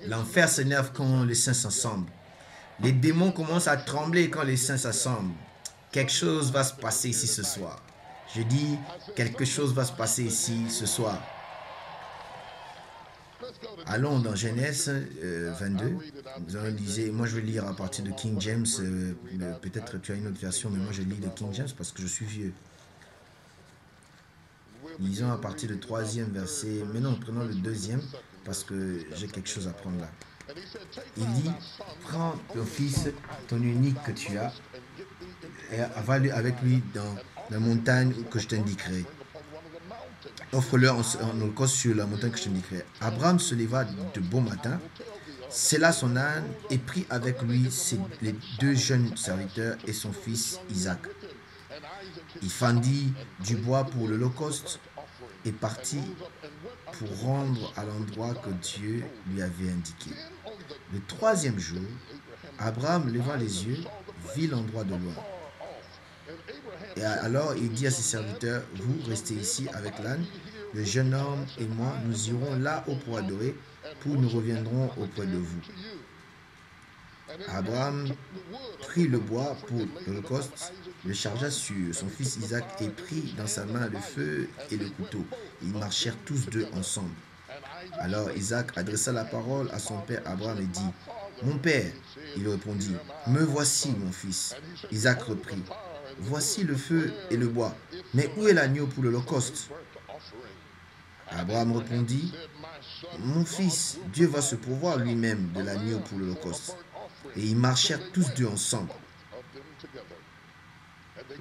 L'enfer s'énerve quand les saints s'assemblent. Les démons commencent à trembler quand les saints s'assemblent. Quelque chose va se passer ici ce soir. Je dis, quelque chose va se passer ici ce soir. Allons dans Genèse 22. Nous allons lire, moi je vais lire à partir de King James. Peut-être tu as une autre version, mais moi je lis de King James parce que je suis vieux. Lisons à partir du 3e verset. Mais non, prenons le 2e parce que j'ai quelque chose à prendre là. Il dit, prends ton fils, ton unique que tu as, et va avec lui dans la montagne que je t'indiquerai. Offre-le en holocauste sur la montagne que je t'indiquerai. Abraham se leva de bon matin, sella son âne et prit avec lui les 2 jeunes serviteurs et son fils Isaac. Il fendit du bois pour l'holocauste et partit pour rendre à l'endroit que Dieu lui avait indiqué. Le 3e jour, Abraham leva les yeux, vit l'endroit de loin. Et alors il dit à ses serviteurs, vous restez ici avec l'âne, le jeune homme et moi, nous irons là-haut pour adorer, puis nous reviendrons auprès de vous. Abraham prit le bois pour l'holocauste, le chargea sur son fils Isaac et prit dans sa main le feu et le couteau. Ils marchèrent tous 2 ensemble. Alors Isaac adressa la parole à son père Abraham et dit, « Mon père !» Il répondit, « Me voici, mon fils. » Isaac reprit, « Voici le feu et le bois, mais où est l'agneau pour l'holocauste » Abraham répondit, « Mon fils, Dieu va se pourvoir lui-même de l'agneau pour l'holocauste. » Et ils marchèrent tous 2 ensemble.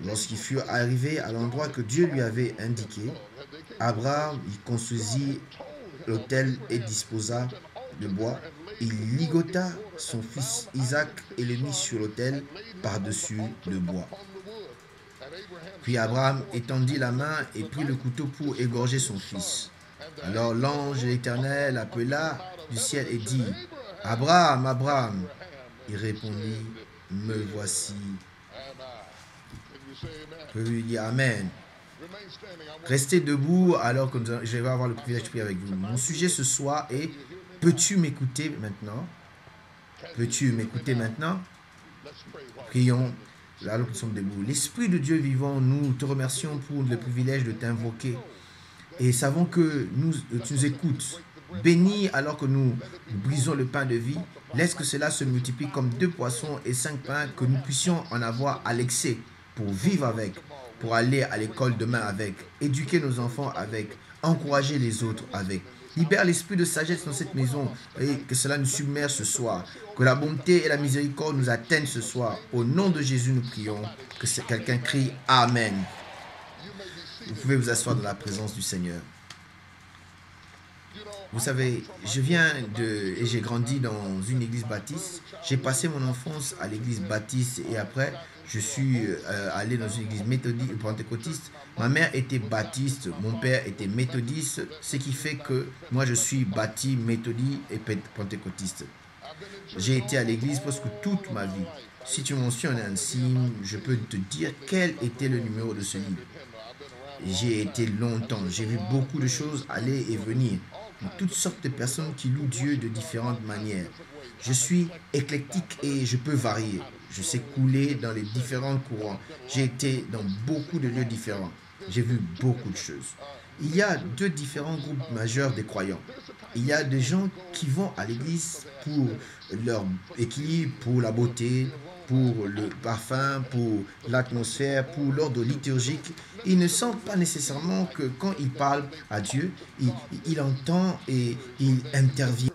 Lorsqu'ils furent arrivés à l'endroit que Dieu lui avait indiqué, Abraham y construisit l'autel et disposa le bois. Il ligota son fils Isaac et le mit sur l'autel par-dessus le bois. Puis Abraham étendit la main et prit le couteau pour égorger son fils. Alors l'ange de l'Éternel appela du ciel et dit, « Abraham, Abraham !» Il répondit, « Me voici. » Je peux lui dire Amen. Restez debout alors que je vais avoir le privilège de prier avec vous. Mon sujet ce soir est, peux-tu m'écouter maintenant? Peux-tu m'écouter maintenant? Prions alors que nous sommes debout. L'Esprit de Dieu vivant, nous te remercions pour le privilège de t'invoquer et savons que tu nous écoutes. Bénis alors que nous brisons le pain de vie. Laisse que cela se multiplie comme 2 poissons et 5 pains, que nous puissions en avoir à l'excès pour vivre avec, pour aller à l'école demain avec, éduquer nos enfants avec, encourager les autres avec. Libère l'esprit de sagesse dans cette maison et que cela nous submerge ce soir. Que la bonté et la miséricorde nous atteignent ce soir. Au nom de Jésus, nous prions. Que quelqu'un crie Amen. Vous pouvez vous asseoir dans la présence du Seigneur. Vous savez, et j'ai grandi dans une église baptiste. J'ai passé mon enfance à l'église baptiste et après, je suis allé dans une église méthodiste, pentecôtiste. Ma mère était baptiste, mon père était méthodiste, ce qui fait que moi je suis baptiste, méthodiste et pentecôtiste. J'ai été à l'église presque toute ma vie. Si tu mentionnes ainsi, je peux te dire quel était le numéro de ce livre. J'ai été longtemps, j'ai vu beaucoup de choses aller et venir. Toutes sortes de personnes qui louent Dieu de différentes manières. Je suis éclectique et je peux varier. Je sais couler dans les différents courants. J'ai été dans beaucoup de lieux différents. J'ai vu beaucoup de choses. Il y a 2 différents groupes majeurs des croyants. Il y a des gens qui vont à l'église pour leur équilibre, pour la beauté, pour le parfum, pour l'atmosphère, pour l'ordre liturgique. Ils ne sentent pas nécessairement que quand ils parlent à Dieu, il entend et il intervient.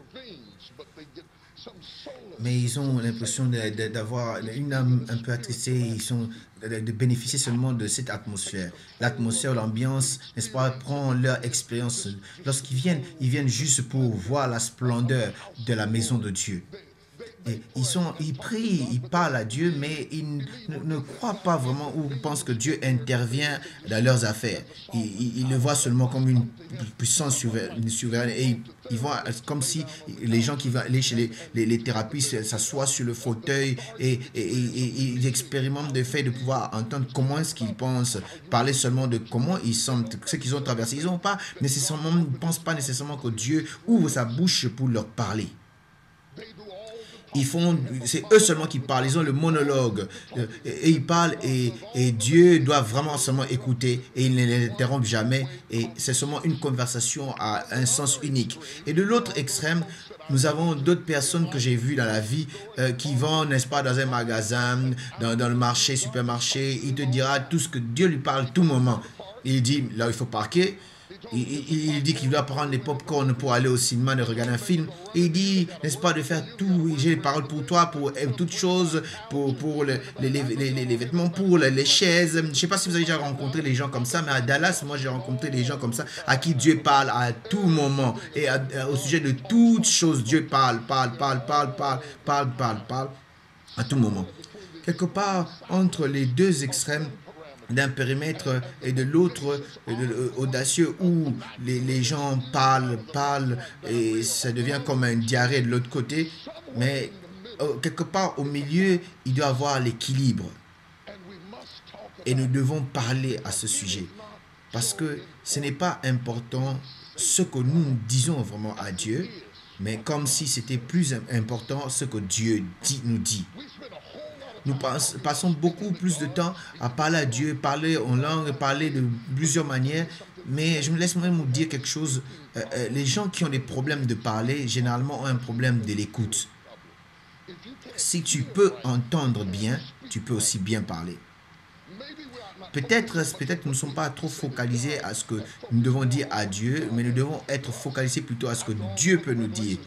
Mais ils ont l'impression d'avoir une âme un peu attristée. Ils sont de bénéficier seulement de cette atmosphère. L'atmosphère, l'ambiance, n'est-ce pas, prend leur expérience. Lorsqu'ils viennent, ils viennent juste pour voir la splendeur de la maison de Dieu. Et ils prient, ils parlent à Dieu, mais ils ne croient pas vraiment ou pensent que Dieu intervient dans leurs affaires. Ils le voient seulement comme une puissance souveraine et ils voient comme si les gens qui vont aller chez les thérapeutes s'assoient sur le fauteuil et ils expérimentent le fait de pouvoir entendre comment est-ce qu'ils pensent, parler seulement de comment ils sentent, ce qu'ils ont traversé. Ils ne pensent pas nécessairement que Dieu ouvre sa bouche pour leur parler. C'est eux seulement qui parlent, ils ont le monologue et ils parlent et Dieu doit vraiment seulement écouter et il ne l'interrompt jamais et c'est seulement une conversation à un sens unique. Et de l'autre extrême, nous avons d'autres personnes que j'ai vues dans la vie qui vont, n'est-ce pas, dans un magasin, dans le marché, supermarché, il te dira tout ce que Dieu lui parle tout moment. Il dit, là il faut parquer. Il dit qu'il doit prendre les pop-corn pour aller au cinéma et regarder un film. Et il dit, n'est-ce pas, de faire tout. J'ai les paroles pour toi, pour toutes choses, pour les vêtements, pour les chaises. Je ne sais pas si vous avez déjà rencontré les gens comme ça, mais à Dallas, moi j'ai rencontré des gens comme ça à qui Dieu parle à tout moment. Et au sujet de toutes choses, Dieu parle à tout moment. Quelque part, entre les deux extrêmes, d'un périmètre et de l'autre audacieux où les gens parlent et ça devient comme un diarrhée de l'autre côté. Mais quelque part au milieu, il doit y avoir l'équilibre. Et nous devons parler à ce sujet. Parce que ce n'est pas important ce que nous disons vraiment à Dieu, mais comme si c'était plus important ce que Dieu nous dit. Nous passons beaucoup plus de temps à parler à Dieu, parler en langue, parler de plusieurs manières. Mais je me laisse même vous dire quelque chose. Les gens qui ont des problèmes de parler, généralement ont un problème de l'écoute. Si tu peux entendre bien, tu peux aussi bien parler. Peut-être nous ne sommes pas trop focalisés à ce que nous devons dire à Dieu, mais nous devons être focalisés plutôt à ce que Dieu peut nous dire.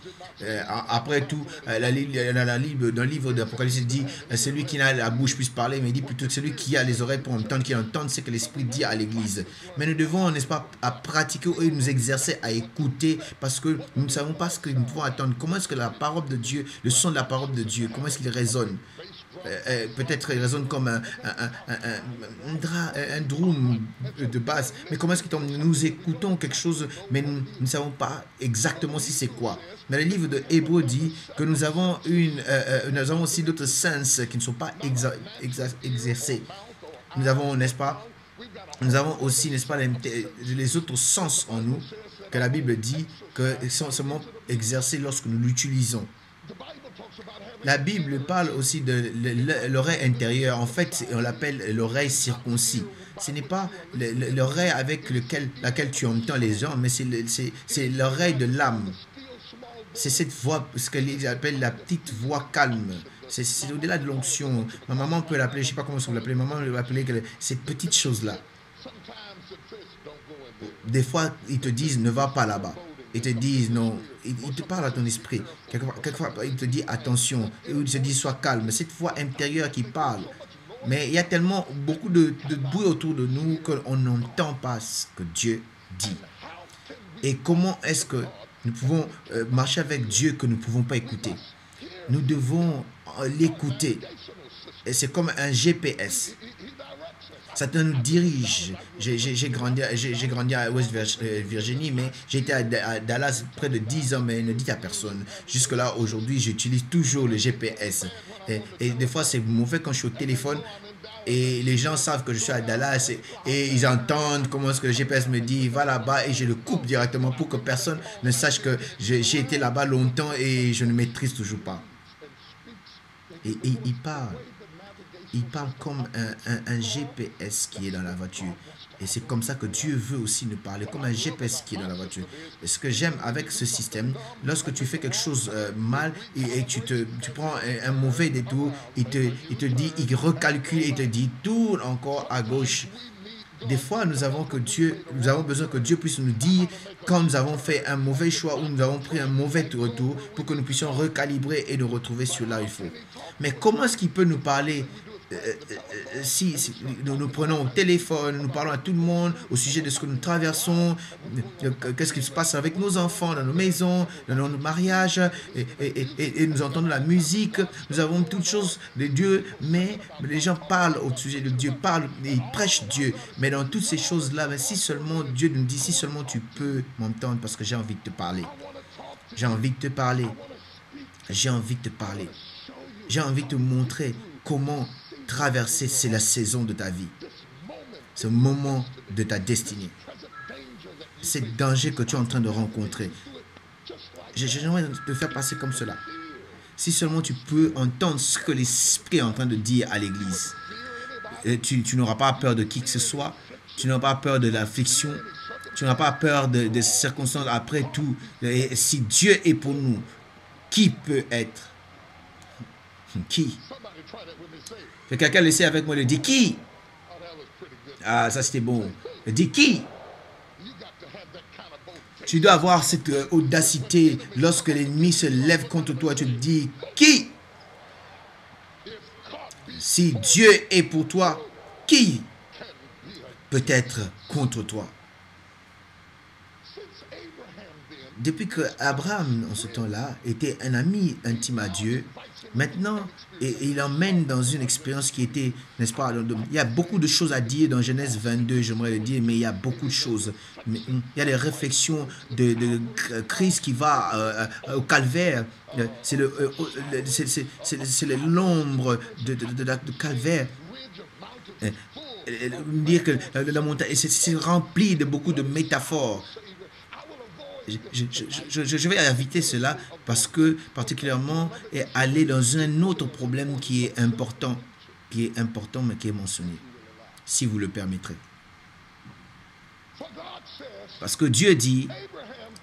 Après tout, dans le livre d'Apocalypse, il dit celui qui n'a la bouche puisse parler, mais il dit plutôt que celui qui a les oreilles pour entendre, qui entende ce que l'Esprit dit à l'Église. Mais nous devons, n'est-ce pas, à pratiquer et nous exercer à écouter parce que nous ne savons pas ce que nous pouvons attendre. Comment est-ce que la parole de Dieu, le son de la parole de Dieu, comment est-ce qu'il résonne? Peut-être il résonne comme un drum de basse, mais comment est-ce que nous écoutons quelque chose, mais nous ne savons pas exactement si c'est quoi. Mais le livre de Hébreux dit que nous avons aussi d'autres sens qui ne sont pas exercés. Nous avons, n'est-ce pas, nous avons aussi, n'est-ce pas, les autres sens en nous que la Bible dit que sont seulement exercés lorsque nous l'utilisons. La Bible parle aussi de l'oreille intérieure. En fait, on l'appelle l'oreille circoncis. Ce n'est pas l'oreille avec laquelle tu entends les gens, mais c'est l'oreille de l'âme. C'est cette voix, ce qu'ils appellent la petite voix calme. C'est au-delà de l'onction. Ma maman peut l'appeler, je ne sais pas comment on l'appelle, maman peut l'appeler cette petite chose-là. Des fois, ils te disent ne va pas là-bas. Ils te disent non, ils te parlent à ton esprit. Quelquefois, ils te disent attention, ou ils te disent sois calme. Cette voix intérieure qui parle. Mais il y a tellement beaucoup de bruit autour de nous qu'on n'entend pas ce que Dieu dit. Et comment est-ce que nous pouvons marcher avec Dieu que nous ne pouvons pas écouter? Nous devons l'écouter. Et c'est comme un GPS. Ça nous dirige. J'ai grandi à West Virginie, mais j'ai été à Dallas près de 10 ans, mais ne dites à personne. Jusque-là, aujourd'hui, j'utilise toujours le GPS. Et des fois, c'est mauvais quand je suis au téléphone et les gens savent que je suis à Dallas et ils entendent comment est-ce que le GPS me dit va là-bas et je le coupe directement pour que personne ne sache que j'ai été là-bas longtemps et je ne maîtrise toujours pas. Et il parle. Il parle comme un GPS qui est dans la voiture. Et c'est comme ça que Dieu veut aussi nous parler, comme un GPS qui est dans la voiture. Et ce que j'aime avec ce système, lorsque tu fais quelque chose mal et tu prends un mauvais détour, il te dit, il recalcule et il te dit tourne encore à gauche. Des fois, nous avons besoin que Dieu puisse nous dire quand nous avons fait un mauvais choix ou nous avons pris un mauvais retour pour que nous puissions recalibrer et nous retrouver sur là où il faut. Mais comment est-ce qu'il peut nous parler si nous prenons au téléphone, nous parlons à tout le monde au sujet de ce que nous traversons, qu'est-ce qui se passe avec nos enfants, dans nos maisons, dans nos mariages, et nous entendons la musique, nous avons toutes choses de Dieu, mais les gens parlent au sujet de Dieu, parlent et ils prêchent Dieu, mais dans toutes ces choses-là, mais si seulement Dieu nous dit, si seulement tu peux m'entendre parce que j'ai envie de te parler, j'ai envie de te parler, j'ai envie de te parler, j'ai envie de te montrer comment traverser, c'est la saison de ta vie. C'est le moment de ta destinée. C'est le danger que tu es en train de rencontrer. J'aimerais te faire passer comme cela. Si seulement tu peux entendre ce que l'Esprit est en train de dire à l'Église. Tu n'auras pas peur de qui que ce soit. Tu n'auras pas peur de l'affliction. Tu n'auras pas peur des circonstances. Après tout, et si Dieu est pour nous, qui peut être? Qui? Quelqu'un l'essaie avec moi, il dit qui? Ah, ça c'était bon. Il dit qui? Tu dois avoir cette audacité lorsque l'ennemi se lève contre toi. Tu te dis qui? Si Dieu est pour toi, qui peut être contre toi? Depuis que Abraham, en ce temps-là, était un ami intime à Dieu, maintenant, il l'emmène dans une expérience qui était, n'est-ce pas, il y a beaucoup de choses à dire dans Genèse 22, j'aimerais le dire, mais il y a beaucoup de choses. Mais, il y a les réflexions de Christ qui va au calvaire. C'est l'ombre de calvaire. Dire que la montagne, c'est rempli de beaucoup de métaphores. Je vais éviter cela parce que particulièrement aller dans un autre problème qui est important mais qui est mentionné, si vous le permettrez. Parce que Dieu dit,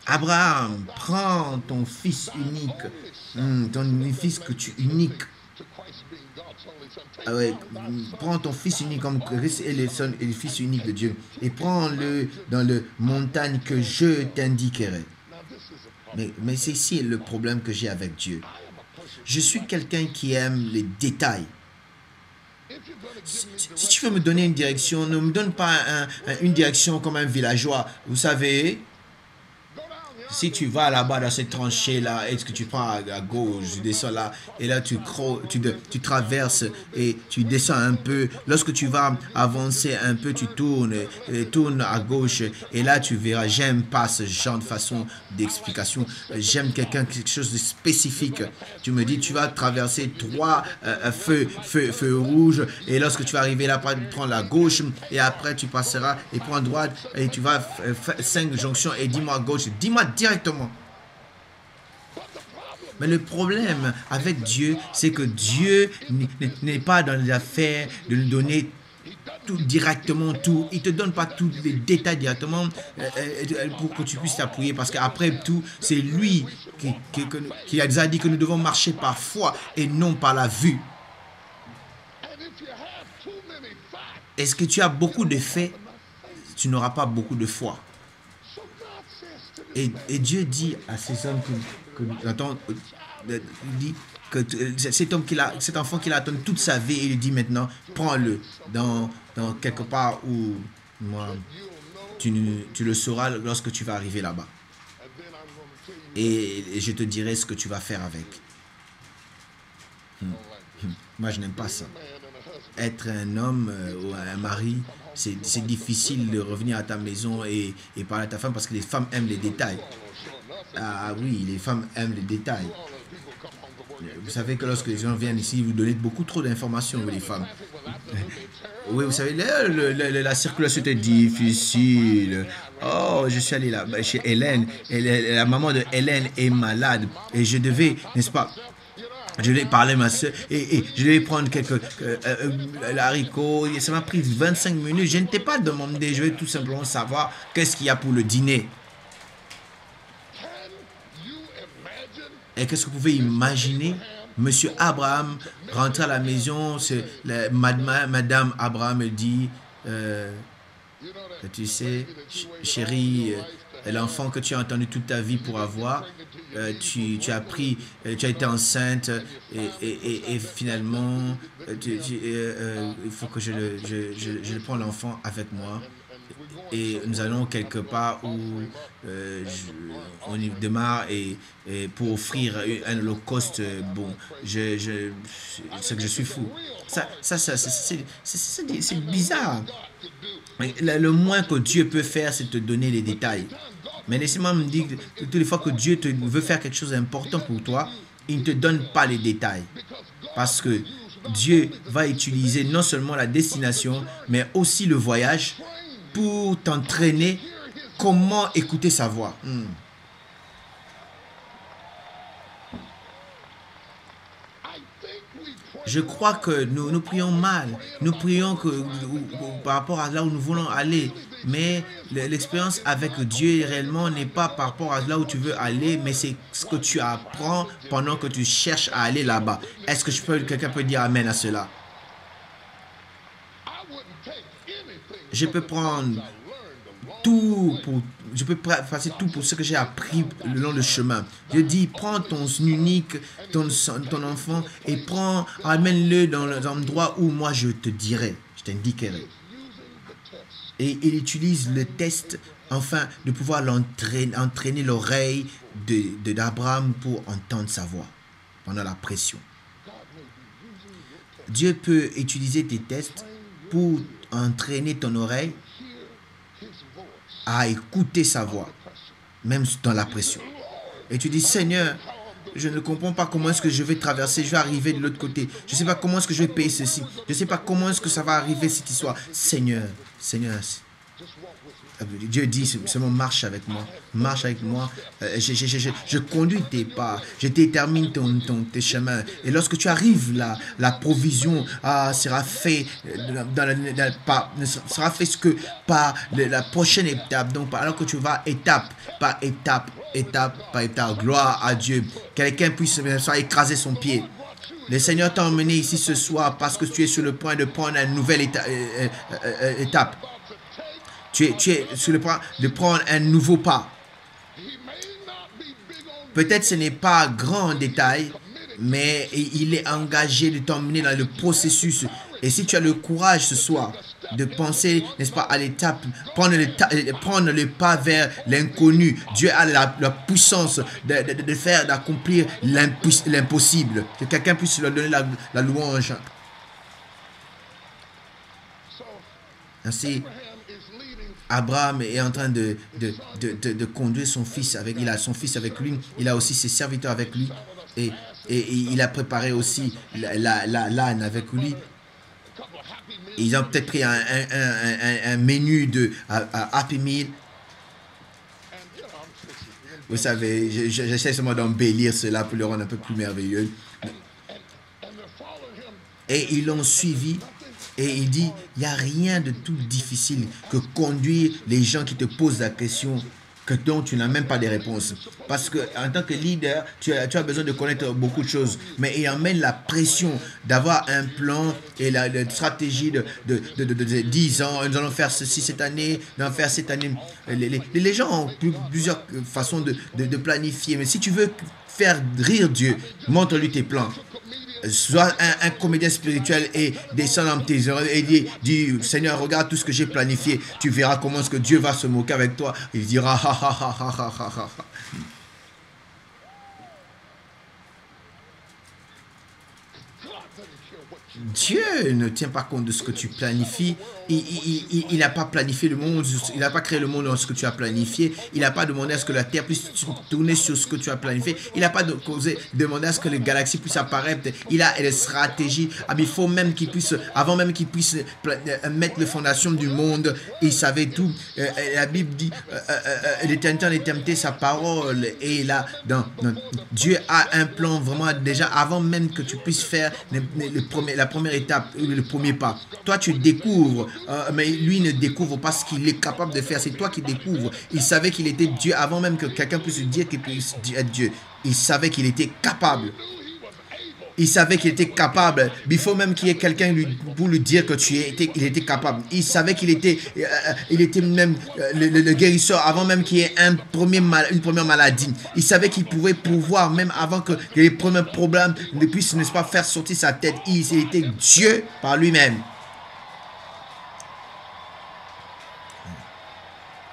Abraham, prends ton fils unique, ton fils que tu unique. Prends ton fils unique comme Christ est le fils unique de Dieu et prends-le dans la montagne que je t'indiquerai. Mais c'est ici le problème que j'ai avec Dieu. Je suis quelqu'un qui aime les détails. Si tu veux me donner une direction, ne me donne pas une direction comme un villageois. Vous savez, si tu vas là-bas dans cette tranchée-là, est-ce que tu prends à gauche, tu descends là, et là tu traverses et tu descends un peu. Lorsque tu vas avancer un peu, tu tournes à gauche, et là tu verras. J'aime pas ce genre de façon d'explication. J'aime quelque chose de spécifique. Tu me dis, tu vas traverser 3 feux rouges, et lorsque tu vas arriver là, tu prends la gauche, et après tu passeras et prends droite, et tu vas 5 jonctions, et dis-moi à gauche, dis-moi directement. Mais le problème avec Dieu, c'est que Dieu n'est pas dans les affaires de nous donner tout directement, tout. Il ne te donne pas tous les détails directement pour que tu puisses t'appuyer, parce qu'après tout, c'est lui qui a déjà dit que nous devons marcher par foi et non par la vue. Est-ce que tu as beaucoup de faits? Tu n'auras pas beaucoup de foi. Et Dieu dit à ces hommes il dit que cet enfant qu'il a attendu toute sa vie, il lui dit maintenant, prends-le dans quelque part où tu le sauras lorsque tu vas arriver là-bas. Et je te dirai ce que tu vas faire avec. Moi, je n'aime pas ça. Être un homme ou un mari, c'est difficile de revenir à ta maison et parler à ta femme, parce que les femmes aiment les détails. Ah oui, les femmes aiment les détails. Vous savez que lorsque les gens viennent ici, vous donnez beaucoup trop d'informations, les femmes. Oui, vous savez, la circulation était difficile. Oh, je suis allé là chez Hélène. La maman de Hélène est malade. Et je devais, n'est-ce pas, je lui ai parlé à ma soeur et je devais prendre quelques haricots. Ça m'a pris 25 minutes. Je ne t'ai pas demandé. Je vais tout simplement savoir qu'est-ce qu'il y a pour le dîner. Et qu'est-ce que vous pouvez imaginer? Monsieur Abraham rentre à la maison. Madame Abraham me dit, tu sais, chérie, l'enfant que tu as entendu toute ta vie pour avoir, tu as été enceinte et finalement, il faut que je le prends l'enfant avec moi. Et nous allons quelque part où on y démarre et pour offrir un holocauste. Bon, c'est que je suis fou. C'est bizarre. Le moins que Dieu peut faire, c'est te donner les détails. Mais laissez-moi me dire que toutes les fois que Dieu veut faire quelque chose d'important pour toi, il ne te donne pas les détails. Parce que Dieu va utiliser non seulement la destination, mais aussi le voyage pour t'entraîner comment écouter sa voix. Je crois que nous prions mal. Nous prions par rapport à là où nous voulons aller. Mais l'expérience avec Dieu réellement n'est pas par rapport à là où tu veux aller, mais c'est ce que tu apprends pendant que tu cherches à aller là-bas. Est-ce que quelqu'un peut dire Amen à cela? Je peux prendre tout pour, je peux passer tout pour ce que j'ai appris le long du chemin. Je dis, prends ton unique, ton enfant et amène-le dans l'endroit où moi je te dirai, je t'indiquerai. Et il utilise le test afin de pouvoir entraîner l'oreille d'Abraham pour entendre sa voix pendant la pression. Dieu peut utiliser tes tests pour entraîner ton oreille à écouter sa voix, même dans la pression. Et tu dis, Seigneur, je ne comprends pas comment est-ce que je vais traverser, je vais arriver de l'autre côté. Je ne sais pas comment est-ce que je vais payer ceci. Je ne sais pas comment est-ce que ça va arriver cette histoire. Seigneur, Dieu dit seulement marche avec moi, je conduis tes pas, je détermine tes chemins. Et lorsque tu arrives là, la provision sera faite sera fait ce que par la prochaine étape. Donc alors que tu vas étape par étape, gloire à Dieu. Quelqu'un puisse écraser son pied. Le Seigneur t'a emmené ici ce soir parce que tu es sur le point de prendre une nouvelle étape. Tu es sur le point de prendre un nouveau pas. Peut-être ce n'est pas grand détail, mais il est engagé de t'emmener dans le processus. Et si tu as le courage ce soir de penser, n'est-ce pas, à l'étape, prendre le pas vers l'inconnu, Dieu a la puissance d'accomplir l'impossible. Que quelqu'un puisse leur donner la louange. Ainsi, Abraham est en train de conduire son fils il a son fils avec lui, il a aussi ses serviteurs avec lui et il a préparé aussi l'âne avec lui. Ils ont peut-être pris un menu de Happy Meal. Vous savez, j'essaie seulement d'embellir cela pour le rendre un peu plus merveilleux. Et ils l'ont suivi. Et il dit, il n'y a rien de tout difficile que conduire les gens qui te posent la question dont tu n'as même pas de réponse. Parce que en tant que leader, tu as besoin de connaître beaucoup de choses. Mais il emmène la pression d'avoir un plan et la stratégie de 10 ans. Nous allons faire ceci cette année, nous allons faire cette année. Les gens ont plusieurs façons de planifier. Mais si tu veux faire rire Dieu, montre-lui tes plans. Sois un comédien spirituel et descends dans tes oreilles et dis Seigneur, regarde tout ce que j'ai planifié. Tu verras comment est-ce que Dieu va se moquer avec toi. Il dira ha ha ha ha ha ha ha. Dieu ne tient pas compte de ce que tu planifies. Il n'a pas planifié le monde, il n'a pas créé le monde dans ce que tu as planifié. Il n'a pas demandé à ce que la Terre puisse tourner sur ce que tu as planifié. Il n'a pas demandé à ce que les galaxies puissent apparaître. Il a des stratégies. Il faut même qu'il puisse, avant même qu'il puisse mettre les fondations du monde, il savait tout. La Bible dit l'Éternel est tempté, sa parole est là. Dieu a un plan vraiment déjà avant même que tu puisses faire la première étape, le premier pas. Toi, tu découvres, mais lui ne découvre pas ce qu'il est capable de faire. C'est toi qui découvres. Il savait qu'il était Dieu avant même que quelqu'un puisse dire qu'il puisse être Dieu. Il savait qu'il était capable. Il savait qu'il était capable. Il faut même qu'il y ait quelqu'un pour lui dire que il était capable. Il savait qu'il était, même le guérisseur avant même qu'il y ait une première maladie. Il savait qu'il pouvait pouvoir même avant que les premiers problèmes ne puissent, n'est-ce pas, faire sortir sa tête. Il était Dieu par lui-même.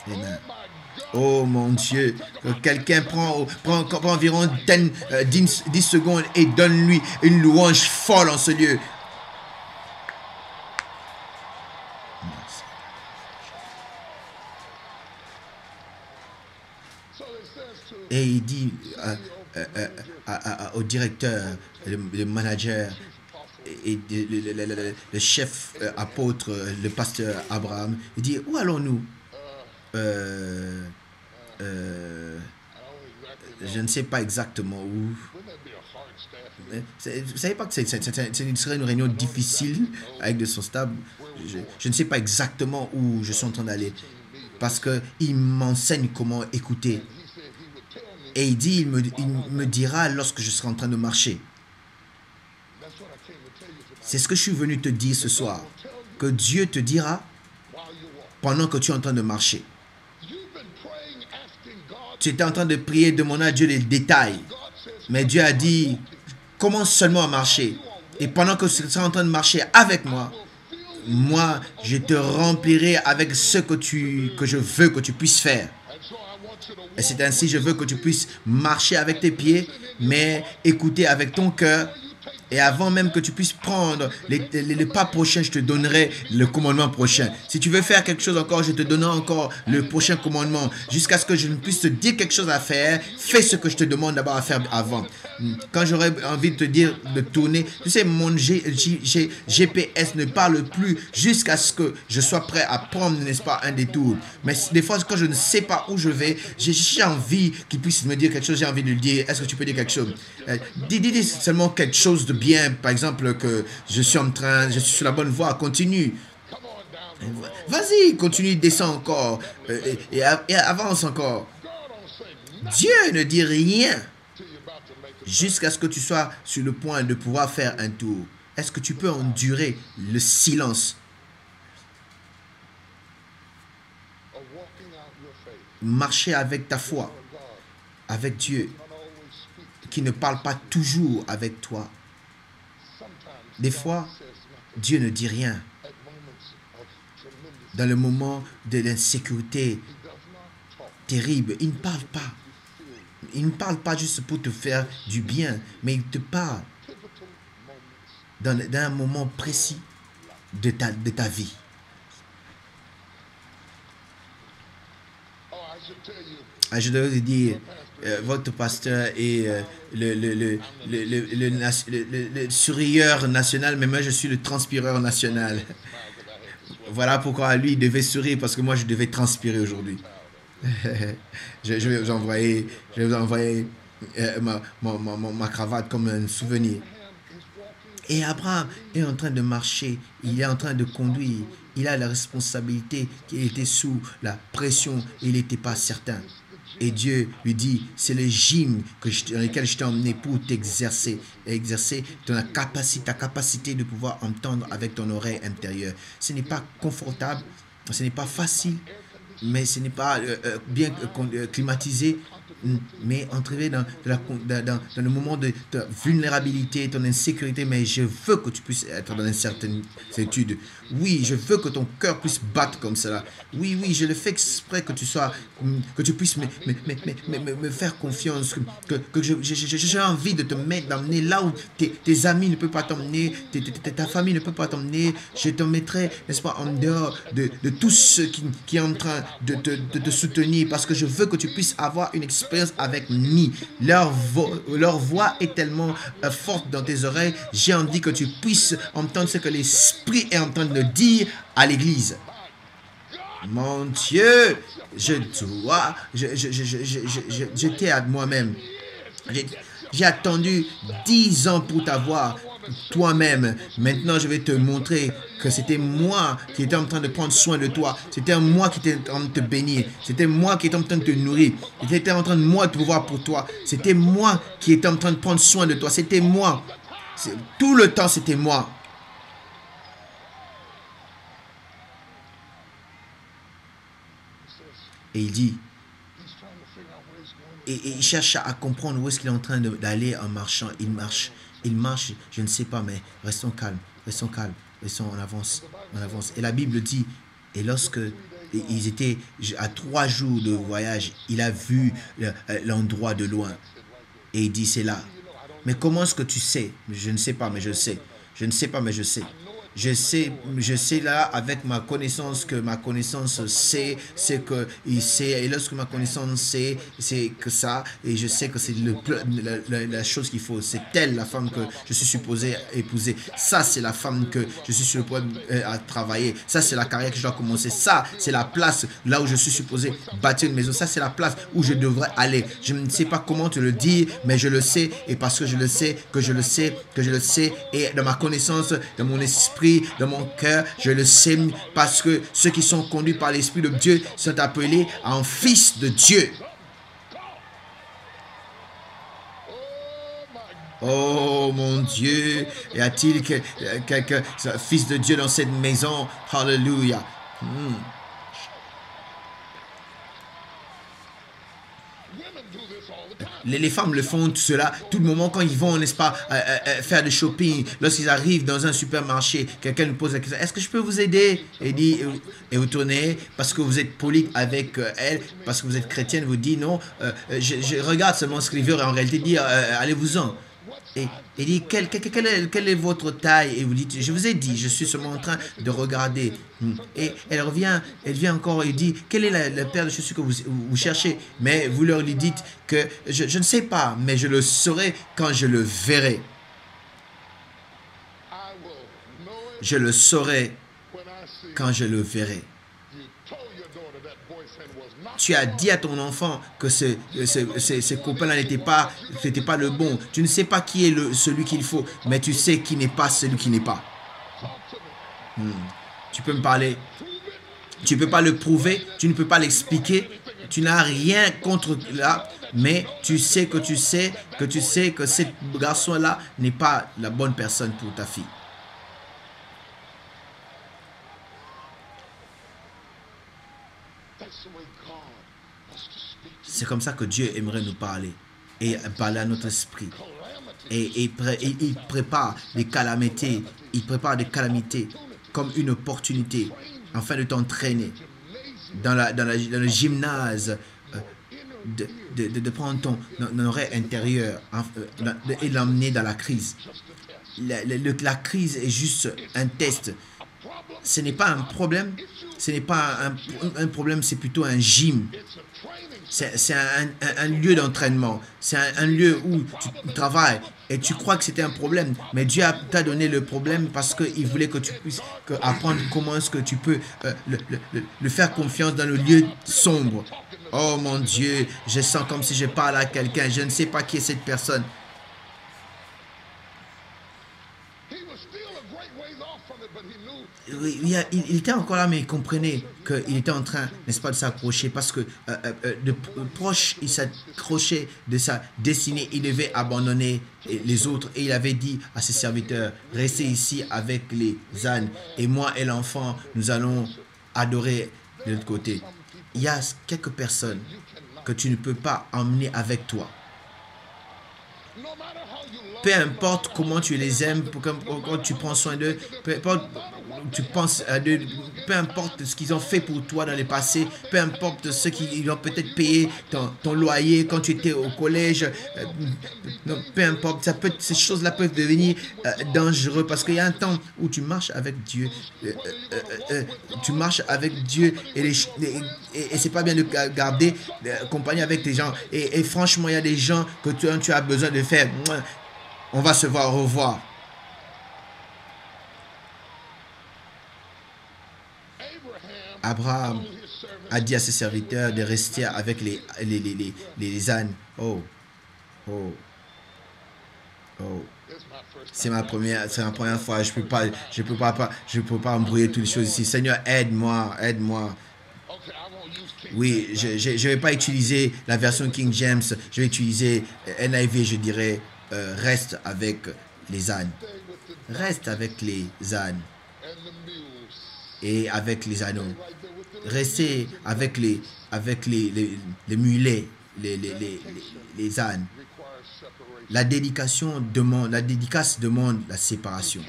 Amen. Oh mon Dieu, quelqu'un prend environ 10 secondes et donne-lui une louange folle en ce lieu. Et il dit au directeur, le manager et le chef apôtre, le pasteur Abraham, il dit, où allons-nous? Je ne sais pas exactement où. Vous savez pas que ce serait une réunion difficile avec de son staff. Je ne sais pas exactement où je suis en train d'aller. Parce qu'il m'enseigne comment écouter. Et il dit, il me dira lorsque je serai en train de marcher. C'est ce que je suis venu te dire ce soir. Que Dieu te dira pendant que tu es en train de marcher. Tu étais en train de prier, demander à Dieu les détails. Mais Dieu a dit, commence seulement à marcher. Et pendant que tu seras en train de marcher avec moi, moi, je te remplirai avec ce que je veux que tu puisses faire. Et c'est ainsi, je veux que tu puisses marcher avec tes pieds, mais écouter avec ton cœur. Et avant même que tu puisses prendre les pas prochains, je te donnerai le commandement prochain. Si tu veux faire quelque chose encore, je te donnerai encore le prochain commandement. Jusqu'à ce que je ne puisse te dire quelque chose à faire, fais ce que je te demande d'abord à faire avant. Quand j'aurai envie de te dire de tourner, tu sais, mon GPS ne parle plus jusqu'à ce que je sois prêt à prendre, n'est-ce pas, un détour. Mais des fois, quand je ne sais pas où je vais, j'ai envie qu'il puisse me dire quelque chose, j'ai envie de lui dire, est-ce que tu peux dire quelque chose? Dis seulement quelque chose de bien, par exemple, que je suis sur la bonne voie, continue. Vas-y, continue, descends encore, et avance encore. Dieu ne dit rien jusqu'à ce que tu sois sur le point de pouvoir faire un tour. Est-ce que tu peux endurer le silence? Marcher avec ta foi, avec Dieu, qui ne parle pas toujours avec toi. Des fois, Dieu ne dit rien. Dans le moment de l'insécurité terrible, il ne parle pas. Il ne parle pas juste pour te faire du bien, mais il te parle dans un moment précis de ta vie. Je dois vous dire, votre pasteur est le sourieur national, mais moi je suis le transpireur national. Voilà pourquoi lui il devait sourire, parce que moi je devais transpirer aujourd'hui. Je vais vous envoyer ma cravate comme un souvenir. Et Abraham est en train de marcher, il est en train de conduire, il a la responsabilité, qu'il était sous la pression, il n'était pas certain. Et Dieu lui dit, c'est le gym dans lequel je t'ai emmené pour t'exercer, exercer ta capacité de pouvoir entendre avec ton oreille intérieure. Ce n'est pas confortable, ce n'est pas facile, mais ce n'est pas bien climatisé, mais entrer dans le moment de ta vulnérabilité, ton insécurité, mais je veux que tu puisses être dans une certaine certitude. Oui, je veux que ton cœur puisse battre comme cela. Oui, je le fais exprès que tu puisses me faire confiance, que j'ai envie de te d'emmener là où tes amis ne peuvent pas t'emmener, ta famille ne peut pas t'emmener. Je te mettrai, n'est-ce pas, en dehors de tous ceux qui sont en train de te soutenir, parce que je veux que tu puisses avoir une expérience avec moi. Leur voix est tellement forte dans tes oreilles. J'ai envie que tu puisses entendre ce que l'Esprit est en train de dire à l'Église. Mon Dieu, j'étais à moi-même. J'ai attendu 10 ans pour t'avoir toi-même. Maintenant, je vais te montrer que c'était moi qui étais en train de prendre soin de toi. C'était moi qui étais en train de te bénir. C'était moi qui étais en train de te nourrir. J'étais en train de moi de pouvoir pour toi. C'était moi qui étais en train de prendre soin de toi. C'était moi. Tout le temps, c'était moi. Et il dit, et il cherche à comprendre où est-ce qu'il est en train d'aller en marchant. Il marche, je ne sais pas, mais restons calmes, on avance. Et la Bible dit, et lorsque ils étaient à 3 jours de voyage, il a vu l'endroit de loin. Et il dit, c'est là. Mais comment est-ce que tu sais? Je ne sais pas, mais je sais. Je ne sais pas, mais je sais. Je sais là avec ma connaissance que ma connaissance sait, c'est que il sait, et lorsque ma connaissance sait, c'est que ça, et je sais que c'est la chose qu'il faut. C'est elle la femme que je suis supposé épouser. Ça, c'est la femme que je suis sur le point à travailler. Ça, c'est la carrière que je dois commencer. Ça, c'est la place là où je suis supposé bâtir une maison. Ça, c'est la place où je devrais aller. Je ne sais pas comment te le dire, mais je le sais, et parce que je le sais, que je le sais, que je le sais, et dans ma connaissance, dans mon esprit, dans mon cœur, je le sais, parce que ceux qui sont conduits par l'Esprit de Dieu sont appelés en fils de Dieu. Oh mon Dieu, y a-t-il quelqu'un, fils de Dieu dans cette maison? Hallelujah. Les femmes le font tout cela tout le moment quand ils vont, n'est-ce pas, faire du shopping. Lorsqu'ils arrivent dans un supermarché, quelqu'un nous pose la question, est-ce que je peux vous aider? Et dit, et vous tournez parce que vous êtes poli avec elle, parce que vous êtes chrétienne, vous dites non, je regarde seulement ce qu'il veut, en réalité dit, allez-vous-en. Et dit, quelle est votre taille? Et vous dites, je vous ai dit, je suis seulement en train de regarder. Et elle vient encore et dit, quelle est la paire de chaussures que vous cherchez? Mais vous leur lui dites que je ne sais pas, mais je le saurai quand je le verrai. Je le saurai quand je le verrai. Tu as dit à ton enfant que ce copain-là n'était pas le bon. Tu ne sais pas qui est celui qu'il faut, mais tu sais qui n'est pas celui qui n'est pas. Tu peux me parler. Tu ne peux pas le prouver, tu ne peux pas l'expliquer. Tu n'as rien contre là, mais tu sais que ce garçon-là n'est pas la bonne personne pour ta fille. C'est comme ça que Dieu aimerait nous parler et parler à notre esprit. Et il prépare des calamités. Il prépare des calamités comme une opportunité afin de t'entraîner dans le gymnase, de prendre ton oreille intérieure et l'emmener dans la crise. La crise est juste un test. Ce n'est pas un problème. Ce n'est pas un problème, c'est plutôt un gym. C'est un lieu d'entraînement. C'est un lieu où tu travailles et tu crois que c'était un problème. Mais Dieu t'a donné le problème parce qu'il voulait que tu puisses apprendre comment est-ce que tu peux le faire confiance dans le lieu sombre. Oh mon Dieu, je sens comme si je parle à quelqu'un. Je ne sais pas qui est cette personne. Il était encore là, mais il comprenait qu'il était en train, n'est-ce pas, de s'accrocher parce que de proche, il s'accrochait de sa destinée. Il devait abandonner les autres et il avait dit à ses serviteurs, restez ici avec les ânes et moi et l'enfant, nous allons adorer de l'autre côté. Il y a quelques personnes que tu ne peux pas emmener avec toi. Peu importe comment tu les aimes, quand tu prends soin d'eux, peu importe tu penses à d'eux, peu importe ce qu'ils ont fait pour toi dans le passé, peu importe ce qu'ils ont peut-être payé ton loyer quand tu étais au collège, peu importe, ces choses-là peuvent devenir dangereuses parce qu'il y a un temps où tu marches avec Dieu, et c'est pas bien de garder compagnie avec des gens et franchement il y a des gens que tu as besoin de faire. On va se voir, au revoir. Abraham a dit à ses serviteurs de rester avec les ânes. Oh. C'est ma première fois. Je peux pas embrouiller toutes les choses ici. Seigneur, aide-moi. Oui, je vais pas utiliser la version King James. Je vais utiliser NIV, je dirais. Reste avec les ânes. Reste avec les ânes. Et avec les anneaux. Restez avec les mulets, les ânes. La dédicace demande la séparation.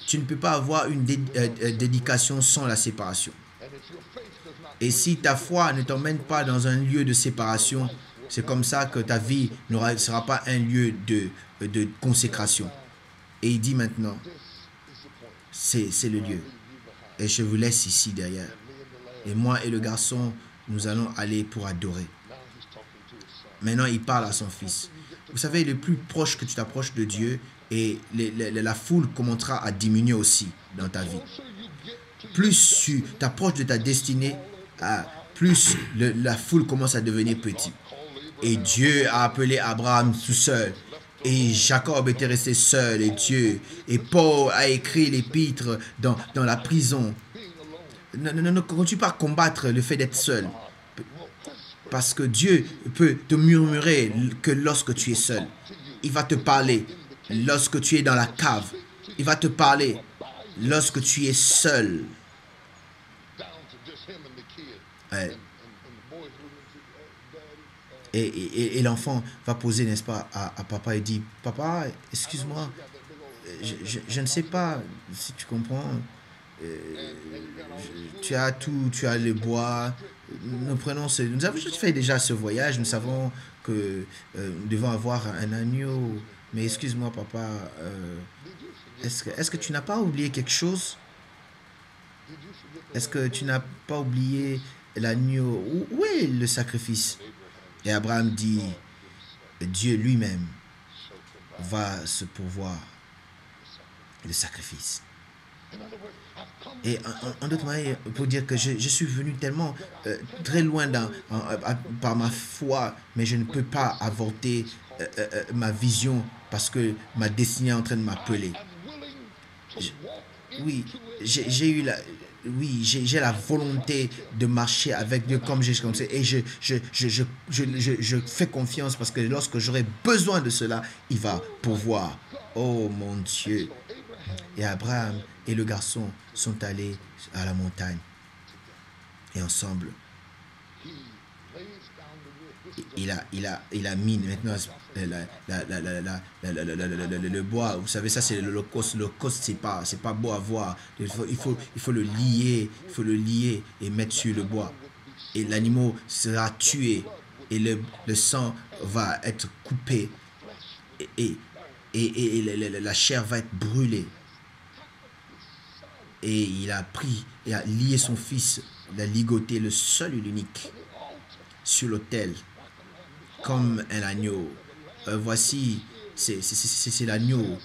Tu ne peux pas avoir une dédication sans la séparation. Et si ta foi ne t'emmène pas dans un lieu de séparation, c'est comme ça que ta vie ne sera pas un lieu de consécration. Et il dit maintenant, c'est le lieu. Et je vous laisse ici derrière. Et moi et le garçon, nous allons aller pour adorer. Maintenant, il parle à son fils. Vous savez, le plus proche que tu t'approches de Dieu, et la foule commencera à diminuer aussi dans ta vie. Plus tu t'approches de ta destinée, plus la foule commence à devenir petite. Et Dieu a appelé Abraham tout seul. Et Jacob était resté seul et Dieu. Et Paul a écrit l'épître dans la prison. Ne continue pas à combattre le fait d'être seul. Parce que Dieu peut te murmurer que lorsque tu es seul. Il va te parler lorsque tu es dans la cave. Il va te parler lorsque tu es seul. Ouais. Et l'enfant va poser, n'est-ce pas, à papa et dit, papa, excuse-moi, je ne sais pas si tu comprends. Tu as tout, tu as le bois. Nous avons fait déjà ce voyage. Nous savons que nous devons avoir un agneau. Mais excuse-moi, papa, est-ce que tu n'as pas oublié quelque chose? Est-ce que tu n'as pas oublié l'agneau? Où est le sacrifice? Et Abraham dit, Dieu lui-même va se pourvoir le sacrifice. Et en d'autres manières, pour dire que je suis venu tellement très loin par ma foi, mais je ne peux pas avorter ma vision parce que ma destinée est en train de m'appeler. Oui, j'ai la volonté de marcher avec Dieu comme j'ai commencé. Et je fais confiance parce que lorsque j'aurai besoin de cela, il va pouvoir. Oh mon Dieu. Et Abraham et le garçon sont allés à la montagne. Et ensemble, il a mis maintenant le bois. Vous savez, ça c'est l'Holocauste. L'Holocauste, c'est pas beau à voir. Il faut le lier. Il faut le lier et mettre sur le bois. Et l'animal sera tué. Et le sang va être coupé. Et la chair va être brûlée. Et il a pris et a lié son fils, il a ligoté le seul et l'unique sur l'autel comme un agneau. Voici, c'est l'agneau.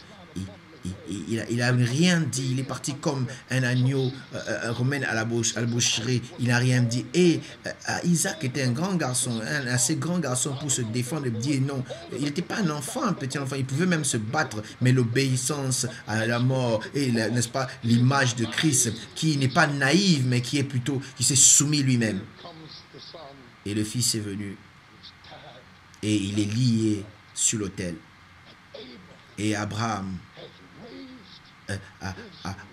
Il n'a rien dit. Il est parti comme un agneau romain à la boucherie. Il n'a rien dit. Et Isaac était un grand garçon, un assez grand garçon pour se défendre et dire non. Il n'était pas un enfant, un petit enfant. Il pouvait même se battre. Mais l'obéissance à la mort et, n'est-ce pas, l'image de Christ qui n'est pas naïve, mais qui s'est soumis lui-même. Et le fils est venu. Et il est lié sur l'autel. Et Abraham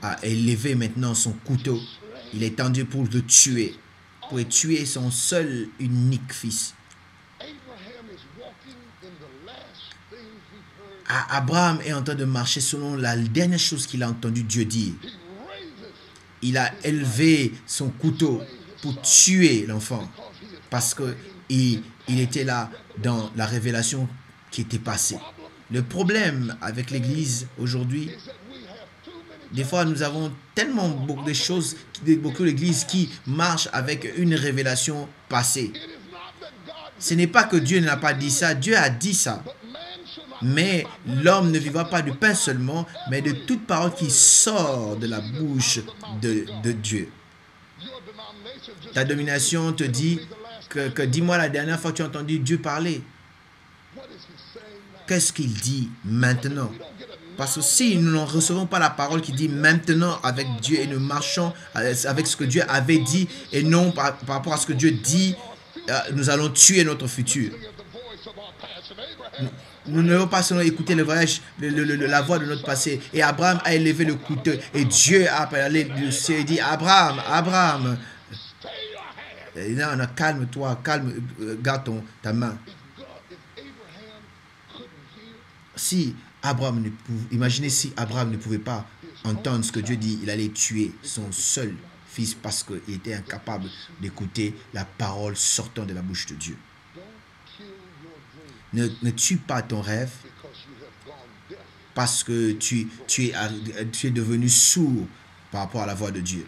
a élevé maintenant son couteau. Il est tendu pour le tuer. Pour tuer son seul unique fils. Abraham est en train de marcher selon la dernière chose qu'il a entendu Dieu dire. Il a élevé son couteau pour tuer l'enfant. Parce qu'il était là dans la révélation qui était passée. Le problème avec l'Église aujourd'hui, des fois nous avons tellement beaucoup de choses, beaucoup d'Églises qui marchent avec une révélation passée. Ce n'est pas que Dieu n'a pas dit ça, Dieu a dit ça. Mais l'homme ne vivra pas du pain seulement, mais de toute parole qui sort de la bouche de Dieu. Ta domination te dit que dis-moi la dernière fois que tu as entendu Dieu parler. Qu'est-ce qu'il dit maintenant? Parce que si nous ne recevons pas la parole qui dit maintenant avec Dieu et nous marchons avec ce que Dieu avait dit et non par rapport à ce que Dieu dit, nous allons tuer notre futur. Nous ne devons pas seulement écouter le voyage, la voix de notre passé. Et Abraham a élevé le couteau et Dieu a parlé du ciel et dit Abraham, Abraham. Non, calme-toi, garde ta main. Si Abraham imaginez si Abraham ne pouvait pas entendre ce que Dieu dit, il allait tuer son seul fils parce qu'il était incapable d'écouter la parole sortant de la bouche de Dieu. Ne tue pas ton rêve parce que tu es devenu sourd par rapport à la voix de Dieu.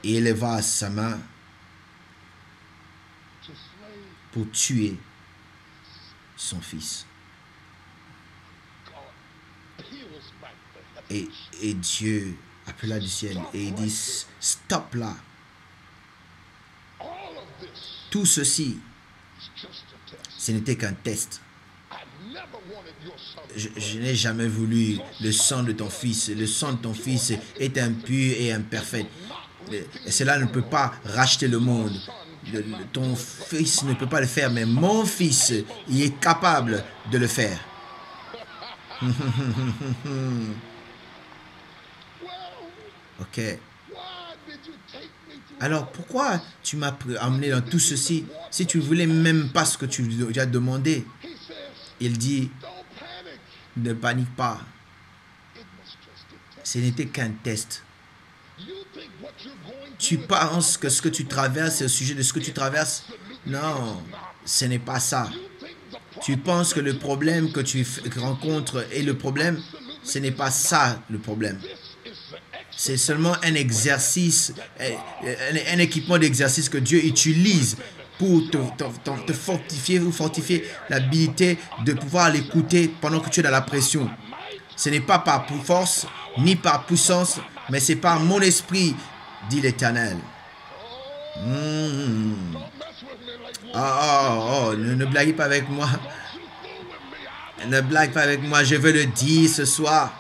Et il éleva sa main pour tuer son fils. Et Dieu appela du ciel et il dit, stop là. Tout ceci, ce n'était qu'un test. Je n'ai jamais voulu le sang de ton fils. Le sang de ton fils est impur et imparfait. Et cela ne peut pas racheter le monde. Ton fils ne peut pas le faire, mais mon fils, il est capable de le faire. Ok. Alors pourquoi tu m'as amené dans tout ceci si tu ne voulais même pas ce que tu as demandé? Il dit, ne panique pas. Ce n'était qu'un test. Tu penses que ce que tu traverses est au sujet de ce que tu traverses? Non, ce n'est pas ça. Tu penses que le problème que tu rencontres est le problème? Ce n'est pas ça le problème. C'est seulement un exercice, un équipement d'exercice que Dieu utilise pour te fortifier ou fortifier l'habilité de pouvoir l'écouter pendant que tu es dans la pression. Ce n'est pas par force ni par puissance, mais c'est par mon esprit, dit l'Éternel. Ne blaguez pas avec moi. Ne blague pas avec moi, je veux le dire ce soir.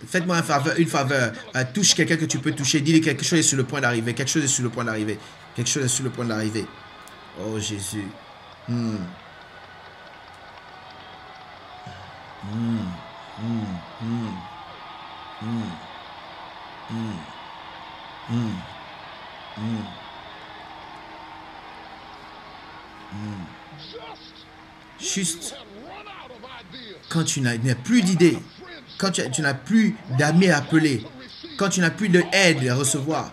Faites-moi une faveur. Touche quelqu'un que tu peux toucher. Dis-lui quelque chose est sur le point d'arriver. Quelque chose est sur le point d'arriver. Quelque chose est sur le point d'arriver. Oh Jésus. Juste quand tu n'as plus d'idées, quand tu n'as plus d'amis à appeler, quand tu n'as plus d'aide à recevoir,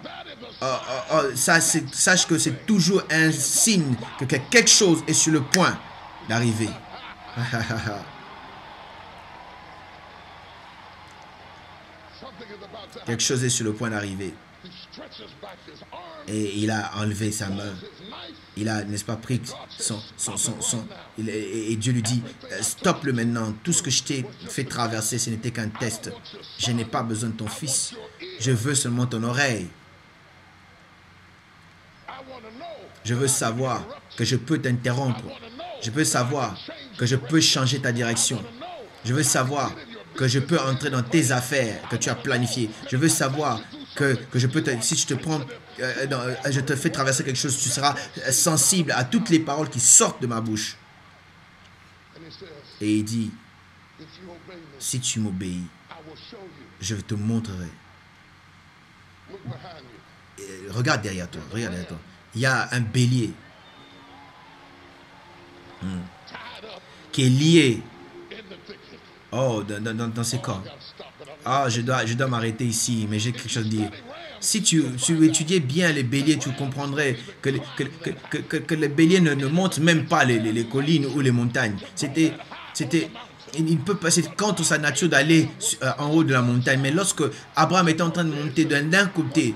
sache que c'est toujours un signe que quelque chose est sur le point d'arriver. Quelque chose est sur le point d'arriver. Et il a enlevé sa main. Il a, n'est-ce pas, pris et Dieu lui dit, stop-le maintenant. Tout ce que je t'ai fait traverser, ce n'était qu'un test. Je n'ai pas besoin de ton fils. Je veux seulement ton oreille. Je veux savoir que je peux t'interrompre. Je veux savoir que je peux changer ta direction. Je veux savoir que je peux entrer dans tes affaires que tu as planifiées. Je veux savoir que je peux si je te prends, je te fais traverser quelque chose, tu seras sensible à toutes les paroles qui sortent de ma bouche. Et il dit, si tu m'obéis, je te montrerai. Regarde derrière toi, regarde derrière toi. Il y a un bélier qui est lié dans ses corps. Je dois m'arrêter ici, mais j'ai quelque chose à dire. Si tu étudiais bien les béliers, tu comprendrais que les béliers ne montent même pas les collines ou les montagnes. Il peut passer contre sa nature d'aller en haut de la montagne. Mais lorsque Abraham était en train de monter d'un côté,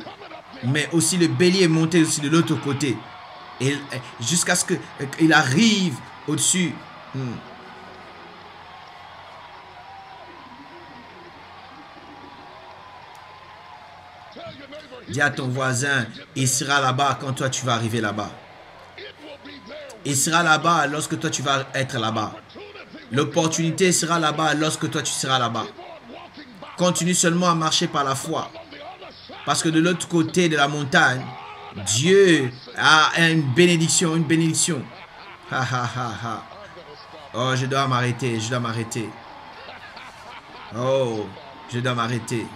mais aussi le bélier montait aussi de l'autre côté, et jusqu'à ce qu'il arrive au-dessus. Dis à ton voisin, il sera là-bas quand toi tu vas arriver là-bas. Il sera là-bas lorsque toi tu vas être là-bas. L'opportunité sera là-bas lorsque toi tu seras là-bas. Continue seulement à marcher par la foi. Parce que de l'autre côté de la montagne, Dieu a une bénédiction, une bénédiction. Oh, je dois m'arrêter, je dois m'arrêter. Oh, je dois m'arrêter.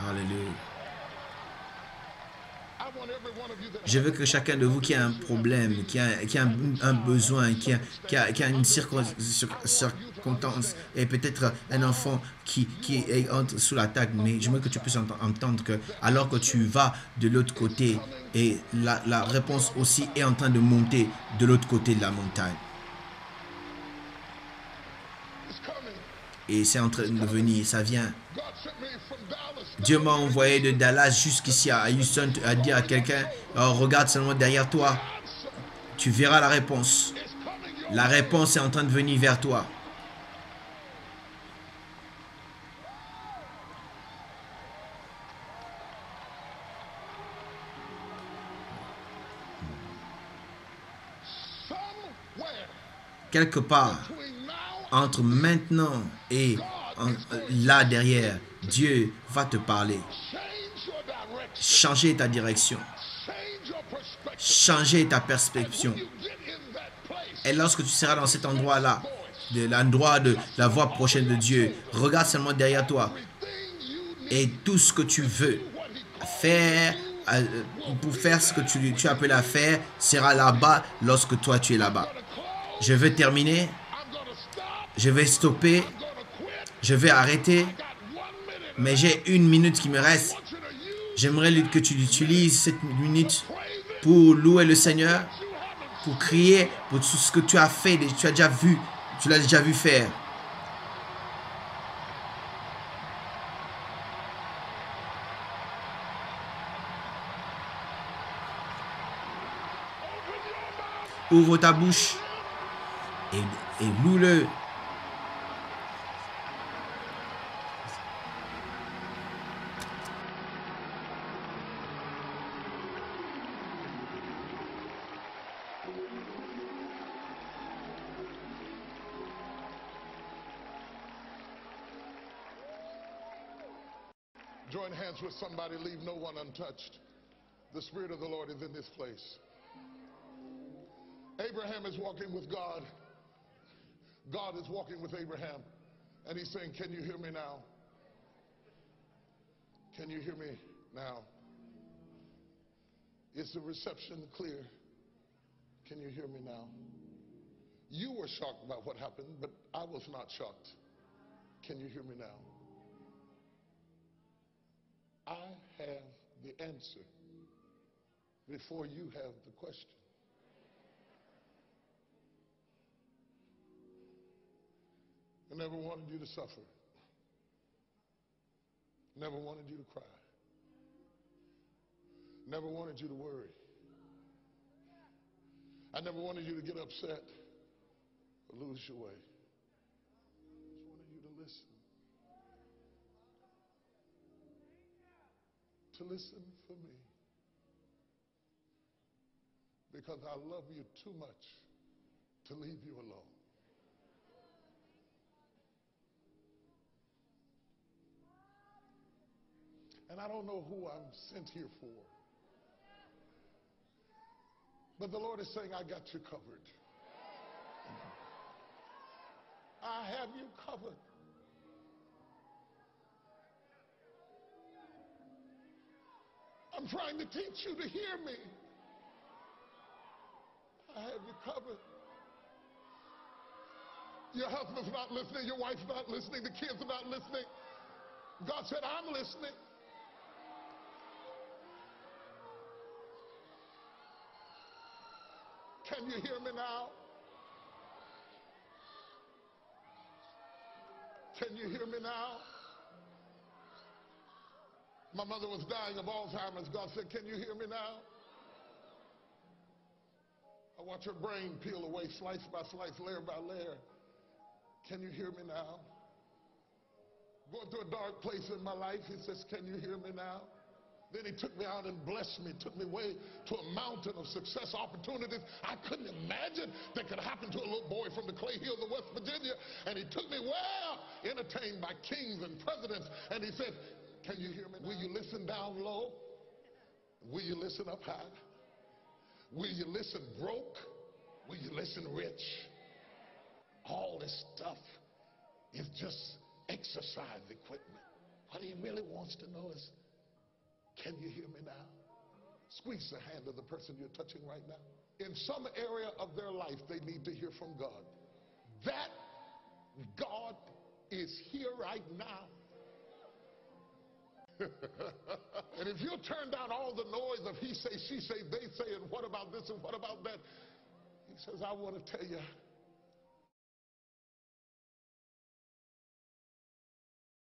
Alléluia. Je veux que chacun de vous qui a un problème, qui a un besoin, qui a une circonstance, et peut-être un enfant qui est sous l'attaque, mais je veux que tu puisses entendre que alors que tu vas de l'autre côté, et la réponse aussi est en train de monter de l'autre côté de la montagne. Et c'est en train de venir, ça vient. Dieu m'a envoyé de Dallas jusqu'ici à Houston à dire à quelqu'un, oh, regarde seulement derrière toi, tu verras la réponse. La réponse est en train de venir vers toi. Quelque part, entre maintenant et là derrière, Dieu va te parler. Changer ta direction. Changer ta perception. Et lorsque tu seras dans cet endroit-là, de l'endroit de la voix prochaine de Dieu, regarde seulement derrière toi. Et tout ce que tu veux faire, pour faire ce que tu appelles à faire, sera là-bas lorsque toi tu es là-bas. Je vais terminer. Je vais stopper. Je vais arrêter. Mais j'ai 1 minute qui me reste. J'aimerais que tu utilises cette minute pour louer le Seigneur, pour crier pour tout ce que tu as fait, tu l'as déjà vu faire. Ouvre ta bouche et loue-le. Join hands with somebody, leave no one untouched. The Spirit of the Lord is in this place. Abraham is walking with God. God is walking with Abraham. And he's saying, can you hear me now? Can you hear me now? Is the reception clear? Can you hear me now? You were shocked by what happened, but I was not shocked. Can you hear me now? I have the answer before you have the question. I never wanted you to suffer. Never wanted you to cry. Never wanted you to worry. I never wanted you to get upset or lose your way. I just wanted you to listen. To listen for me. Because I love you too much to leave you alone. And I don't know who I'm sent here for. But the Lord is saying, I got you covered. I have you covered. I'm trying to teach you to hear me. I have you covered. Your husband's not listening, your wife's not listening, the kids are not listening. God said, I'm listening. Can you hear me now? Can you hear me now? My mother was dying of Alzheimer's. God said, can you hear me now? I watch her brain peel away slice by slice, layer by layer. Can you hear me now? Going through a dark place in my life, he says, can you hear me now? Then he took me out and blessed me, took me way to a mountain of success opportunities I couldn't imagine that could happen to a little boy from the Clay Hills of West Virginia. And he took me well, entertained by kings and presidents. And he said, can you hear me now? Will you listen down low? Will you listen up high? Will you listen broke? Will you listen rich? All this stuff is just exercise equipment. What he really wants to know is, can you hear me now? Squeeze the hand of the person you're touching right now. In some area of their life, they need to hear from God. That God is here right now. And if you'll turn down all the noise of he say, she say, they say, and what about this and what about that, he says, I want to tell you,